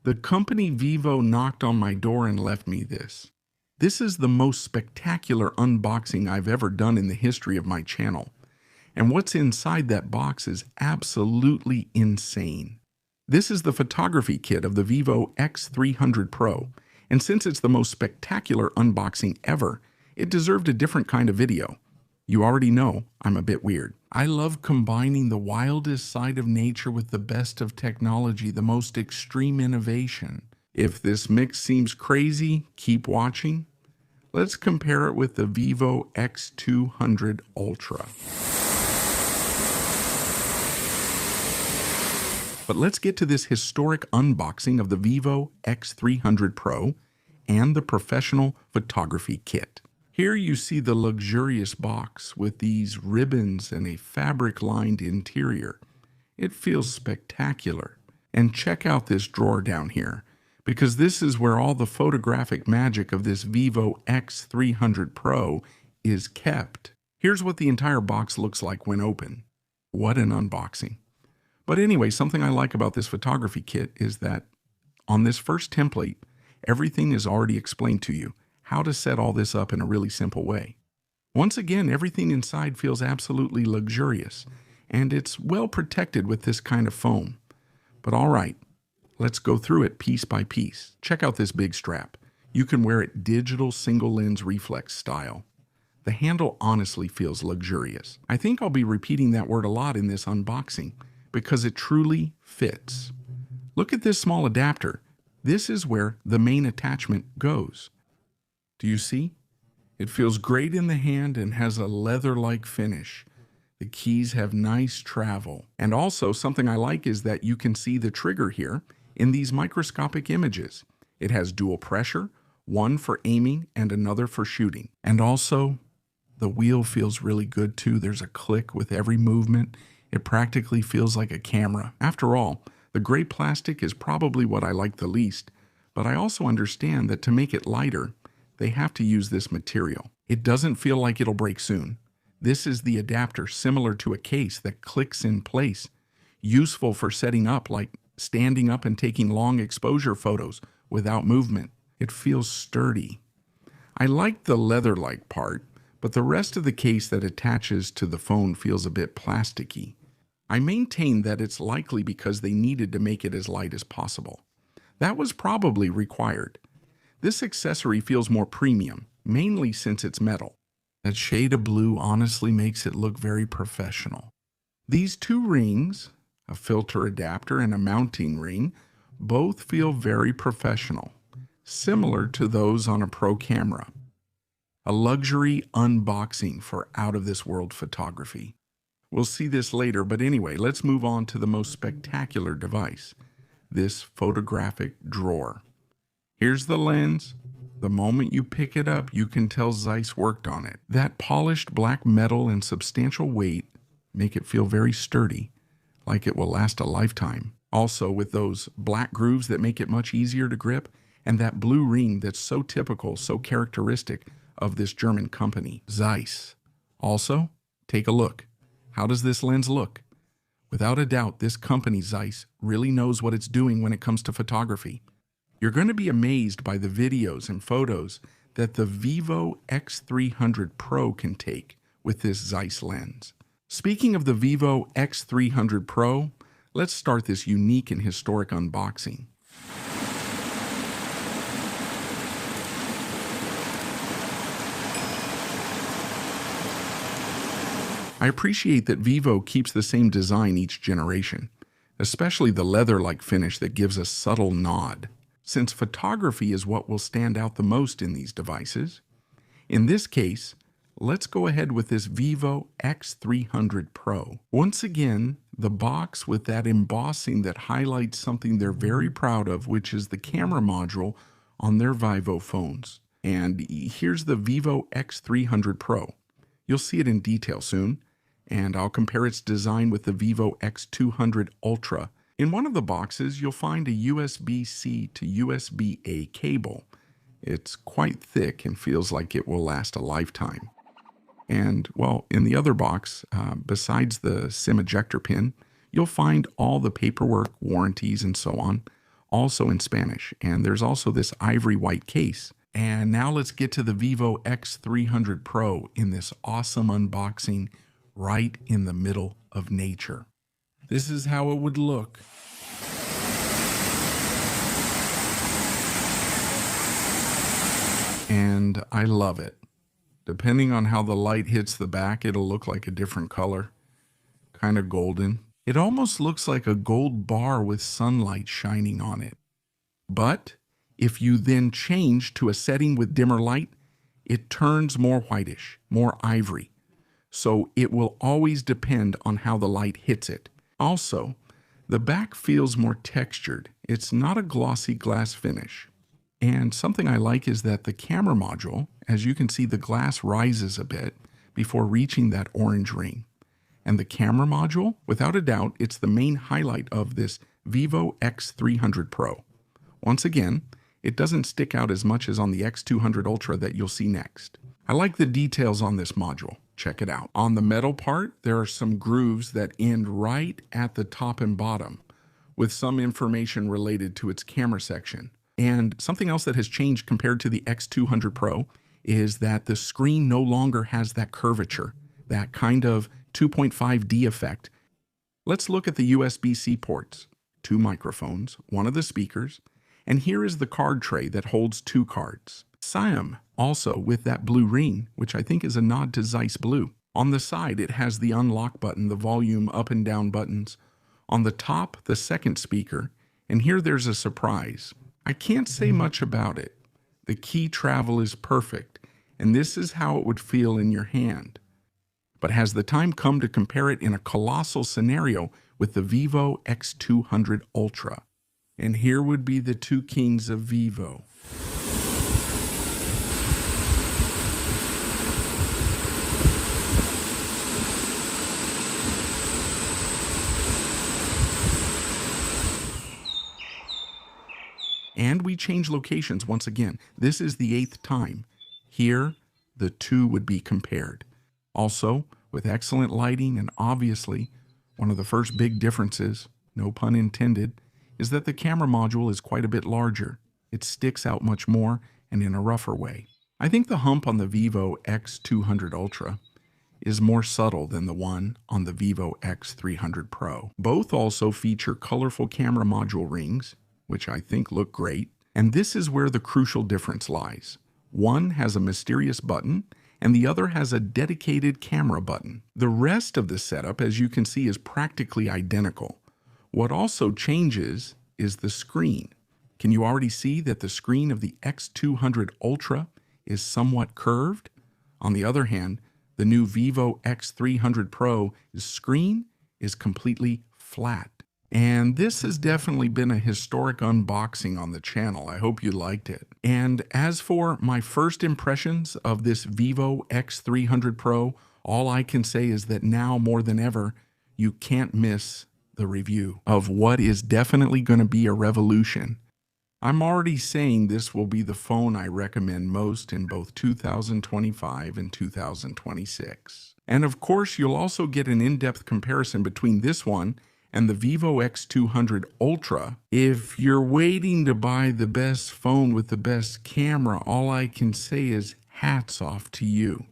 The company Vivo knocked on my door and left me this. This is the most spectacular unboxing I've ever done in the history of my channel. And what's inside that box is absolutely insane. This is the photography kit of the VIVO X300 Pro, and since it's the most spectacular unboxing ever, it deserved a different kind of video. You already know I'm a bit weird. I love combining the wildest side of nature with the best of technology, the most extreme innovation. If this mix seems crazy, keep watching. Let's compare it with the VIVO X200 Ultra. But let's get to this historic unboxing of the VIVO X300 Pro and the professional photography kit. Here you see the luxurious box with these ribbons and a fabric-lined interior. It feels spectacular. And check out this drawer down here, because this is where all the photographic magic of this VIVO X300 Pro is kept. Here's what the entire box looks like when open. What an unboxing. But anyway, something I like about this photography kit is that on this first template, everything is already explained to you, how to set all this up in a really simple way. Once again, everything inside feels absolutely luxurious, and it's well protected with this kind of foam. But all right, let's go through it piece by piece. Check out this big strap. You can wear it digital single lens reflex style. The handle honestly feels luxurious. I think I'll be repeating that word a lot in this unboxing, because it truly fits. Look at this small adapter. This is where the main attachment goes. Do you see? It feels great in the hand and has a leather-like finish. The keys have nice travel. And also, something I like is that you can see the trigger here in these microscopic images. It has dual pressure, one for aiming and another for shooting. And also, the wheel feels really good too. There's a click with every movement. It practically feels like a camera. After all, the gray plastic is probably what I like the least, but I also understand that to make it lighter, they have to use this material. It doesn't feel like it'll break soon. This is the adapter similar to a case that clicks in place, useful for setting up like standing up and taking long exposure photos without movement. It feels sturdy. I like the leather-like part, but the rest of the case that attaches to the phone feels a bit plasticky. I maintain that it's likely because they needed to make it as light as possible. That was probably required. This accessory feels more premium, mainly since it's metal. That shade of blue honestly makes it look very professional. These two rings, a filter adapter and a mounting ring, both feel very professional, similar to those on a pro camera. A luxury unboxing for out-of-this-world photography. We'll see this later, but anyway, let's move on to the most spectacular device, this photographic drawer. Here's the lens. The moment you pick it up, you can tell Zeiss worked on it. That polished black metal and substantial weight make it feel very sturdy, like it will last a lifetime. Also, with those black grooves that make it much easier to grip, and that blue ring that's so typical, so characteristic of this German company, Zeiss. Also, take a look. How does this lens look? Without a doubt, this company, Zeiss, really knows what it's doing when it comes to photography. You're going to be amazed by the videos and photos that the VIVO X300 Pro can take with this Zeiss lens. Speaking of the VIVO X300 Pro, let's start this unique and historic unboxing. I appreciate that Vivo keeps the same design each generation, especially the leather-like finish that gives a subtle nod. Since photography is what will stand out the most in these devices, in this case, let's go ahead with this VIVO X300 Pro. Once again, the box with that embossing that highlights something they're very proud of, which is the camera module on their VIVO phones. And here's the VIVO X300 Pro. You'll see it in detail soon, and I'll compare its design with the VIVO X200 Ultra. In one of the boxes, you'll find a USB-C to USB-A cable. It's quite thick and feels like it will last a lifetime. And, well, in the other box, besides the SIM ejector pin, you'll find all the paperwork, warranties, and so on, also in Spanish. And there's also this ivory white case. And now let's get to the VIVO X300 Pro in this awesome unboxing right in the middle of nature. This is how it would look. And I love it. Depending on how the light hits the back, it'll look like a different color, kind of golden. It almost looks like a gold bar with sunlight shining on it. But if you then change to a setting with dimmer light, it turns more whitish, more ivory. So it will always depend on how the light hits it. Also, the back feels more textured. It's not a glossy glass finish. And something I like is that the camera module, as you can see, the glass rises a bit before reaching that orange ring. And the camera module, without a doubt, it's the main highlight of this VIVO X300 Pro. Once again, it doesn't stick out as much as on the X200 Ultra that you'll see next. I like the details on this module. Check it out. On the metal part, there are some grooves that end right at the top and bottom, with some information related to its camera section. And something else that has changed compared to the X200 Pro is that the screen no longer has that curvature, that kind of 2.5D effect. Let's look at the USB-C ports, 2 microphones, one of the speakers, and here is the card tray that holds 2 cards. Zeiss also with that blue ring, which I think is a nod to Zeiss blue. On the side, it has the unlock button, the volume up and down buttons. On the top, the second speaker, and here there's a surprise. I can't say much about it. The key travel is perfect, and this is how it would feel in your hand. But has the time come to compare it in a colossal scenario with the VIVO X200 Ultra? And here would be the two kings of VIVO. And we change locations once again. This is the 8th time. Here, the two would be compared. Also, with excellent lighting, and obviously, one of the first big differences, no pun intended, is that the camera module is quite a bit larger. It sticks out much more and in a rougher way. I think the hump on the VIVO X200 Ultra is more subtle than the one on the VIVO X300 Pro. Both also feature colorful camera module rings, which I think look great, and this is where the crucial difference lies. One has a mysterious button, and the other has a dedicated camera button. The rest of the setup, as you can see, is practically identical. What also changes is the screen. Can you already see that the screen of the X200 Ultra is somewhat curved? On the other hand, the new VIVO X300 Pro's screen is completely flat. And this has definitely been a historic unboxing on the channel. I hope you liked it. And as for my first impressions of this VIVO X300 Pro, all I can say is that now more than ever, you can't miss the review of what is definitely going to be a revolution. I'm already saying this will be the phone I recommend most in both 2025 and 2026. And of course, you'll also get an in-depth comparison between this one and the VIVO X200 Ultra. If you're waiting to buy the best phone with the best camera, all I can say is hats off to you.